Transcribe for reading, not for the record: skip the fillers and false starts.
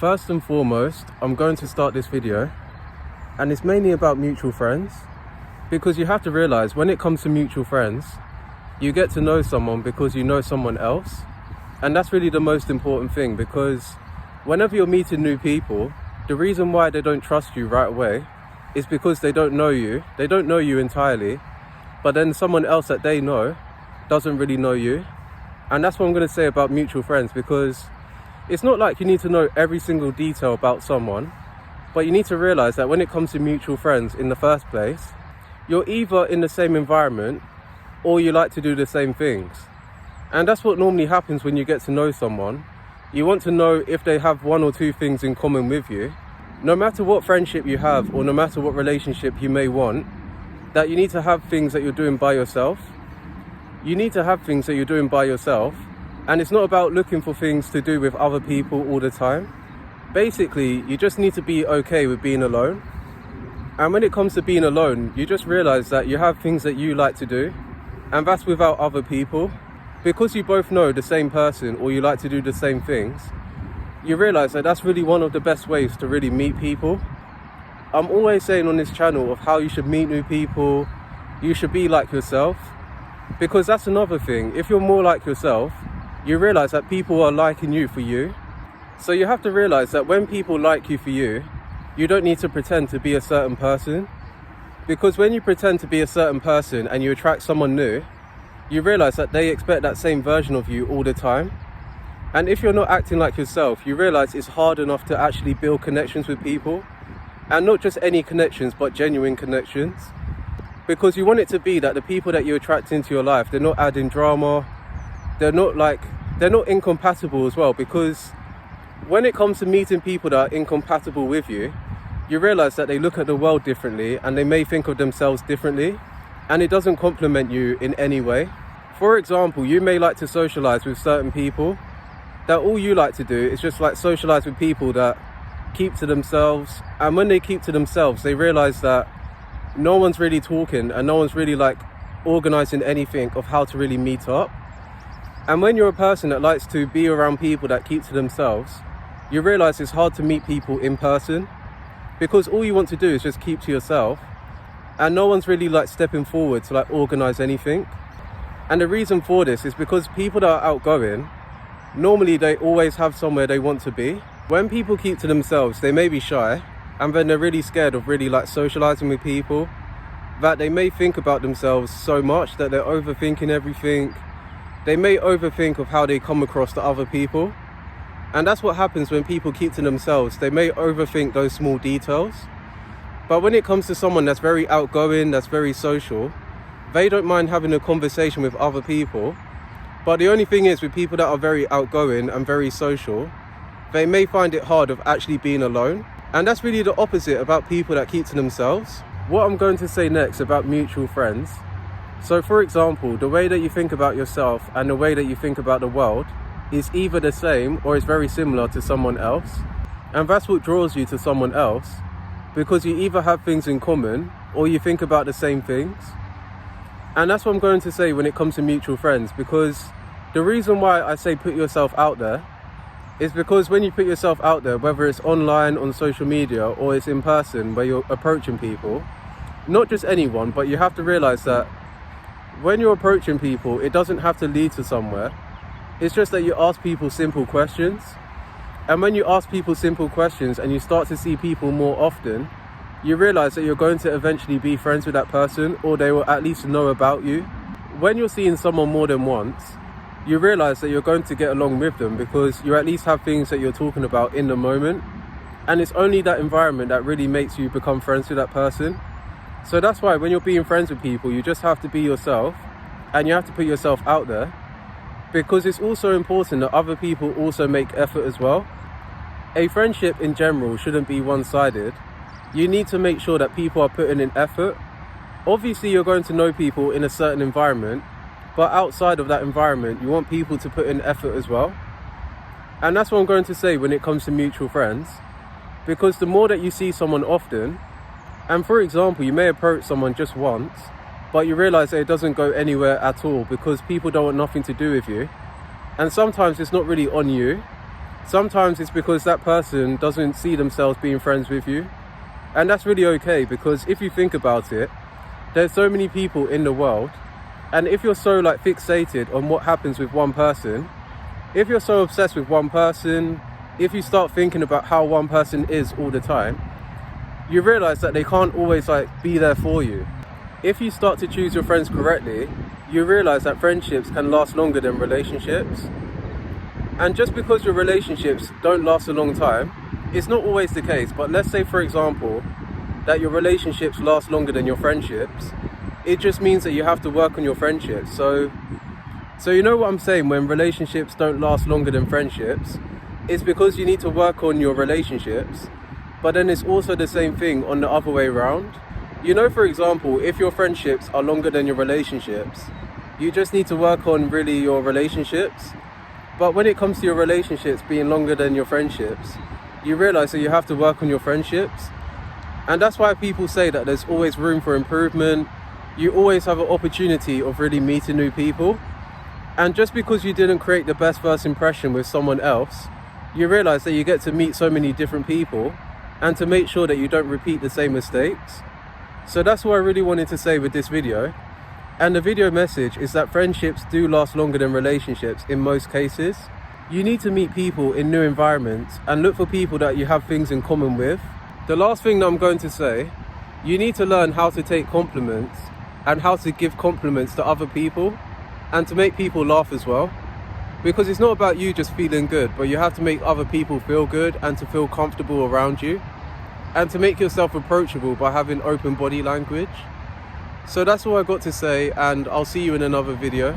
First and foremost, I'm going to start this video, and it's mainly about mutual friends, because you have to realize when it comes to mutual friends, you get to know someone because you know someone else. And that's really the most important thing, because whenever you're meeting new people, the reason why they don't trust you right away is because they don't know you. They don't know you entirely, but then someone else that they know doesn't really know you. And that's what I'm going to say about mutual friends, because it's not like you need to know every single detail about someone, but you need to realize that when it comes to mutual friends in the first place, you're either in the same environment or you like to do the same things. And that's what normally happens when you get to know someone. You want to know if they have one or two things in common with you. No matter what friendship you have, or no matter what relationship you may want, that you need to have things that you're doing by yourself. You need to have things that you're doing by yourself. And it's not about looking for things to do with other people all the time. Basically, you just need to be okay with being alone. And when it comes to being alone, you just realize that you have things that you like to do, and that's without other people. Because you both know the same person, or you like to do the same things, you realize that that's really one of the best ways to really meet people. I'm always saying on this channel of how you should meet new people. You should be like yourself, because that's another thing. If you're more like yourself, you realize that people are liking you for you. So you have to realize that when people like you for you, you don't need to pretend to be a certain person. Because when you pretend to be a certain person and you attract someone new, you realize that they expect that same version of you all the time. And if you're not acting like yourself, you realize it's hard enough to actually build connections with people. And not just any connections, but genuine connections. Because you want it to be that the people that you attract into your life, they're not adding drama. They're not incompatible as well. Because when it comes to meeting people that are incompatible with you, you realize that they look at the world differently, and they may think of themselves differently, and it doesn't complement you in any way. For example, you may like to socialize with certain people that all you like to do is just like socialize with people that keep to themselves. And when they keep to themselves, they realize that no one's really talking, and no one's really like organizing anything of how to really meet up. And when you're a person that likes to be around people that keep to themselves, you realize it's hard to meet people in person, because all you want to do is just keep to yourself, and no one's really like stepping forward to like organize anything. And the reason for this is because people that are outgoing, normally they always have somewhere they want to be. When people keep to themselves, they may be shy, and then they're really scared of really like socializing with people, that they may think about themselves so much that they're overthinking everything. They may overthink of how they come across to other people. And that's what happens when people keep to themselves. They may overthink those small details. But when it comes to someone that's very outgoing, that's very social, they don't mind having a conversation with other people. But the only thing is, with people that are very outgoing and very social, they may find it hard of actually being alone. And that's really the opposite about people that keep to themselves. What I'm going to say next about mutual friends. So for example, the way that you think about yourself and the way that you think about the world is either the same or is very similar to someone else. And that's what draws you to someone else, because you either have things in common or you think about the same things. And that's what I'm going to say when it comes to mutual friends, because the reason why I say put yourself out there is because when you put yourself out there, whether it's online, on social media, or it's in person where you're approaching people, not just anyone, but you have to realize that when you're approaching people, it doesn't have to lead to somewhere. It's just that you ask people simple questions. And when you ask people simple questions and you start to see people more often, you realize that you're going to eventually be friends with that person, or they will at least know about you. When you're seeing someone more than once, you realize that you're going to get along with them, because you at least have things that you're talking about in the moment. And it's only that environment that really makes you become friends with that person. So that's why when you're being friends with people, you just have to be yourself, and you have to put yourself out there, because it's also important that other people also make effort as well. A friendship in general shouldn't be one-sided. You need to make sure that people are putting in effort. Obviously, you're going to know people in a certain environment, but outside of that environment, you want people to put in effort as well. And that's what I'm going to say when it comes to mutual friends, because the more that you see someone often, and for example, you may approach someone just once, but you realize that it doesn't go anywhere at all because people don't want nothing to do with you. And sometimes it's not really on you, Sometimes it's because that person doesn't see themselves being friends with you. And that's really okay, because if you think about it, there's so many people in the world, and if you're so like fixated on what happens with one person, if you're so obsessed with one person, if you start thinking about how one person is all the time, you realize that they can't always like be there for you. If you start to choose your friends correctly, you realize that friendships can last longer than relationships. And just because your relationships don't last a long time, it's not always the case. But let's say, for example, that your relationships last longer than your friendships. It just means that you have to work on your friendships. So you know what I'm saying, when relationships don't last longer than friendships, it's because you need to work on your relationships. But then it's also the same thing on the other way around. You know, for example, if your friendships are longer than your relationships, you just need to work on really your relationships. But when it comes to your relationships being longer than your friendships, you realize that you have to work on your friendships. And that's why people say that there's always room for improvement. You always have an opportunity of really meeting new people. And just because you didn't create the best first impression with someone else, you realize that you get to meet so many different people, and to make sure that you don't repeat the same mistakes. So that's what I really wanted to say with this video. And the video message is that friendships do last longer than relationships in most cases. You need to meet people in new environments and look for people that you have things in common with. The last thing that I'm going to say, you need to learn how to take compliments and how to give compliments to other people, and to make people laugh as well. Because it's not about you just feeling good, but you have to make other people feel good and to feel comfortable around you, and to make yourself approachable by having open body language. So that's all I got to say, and I'll see you in another video.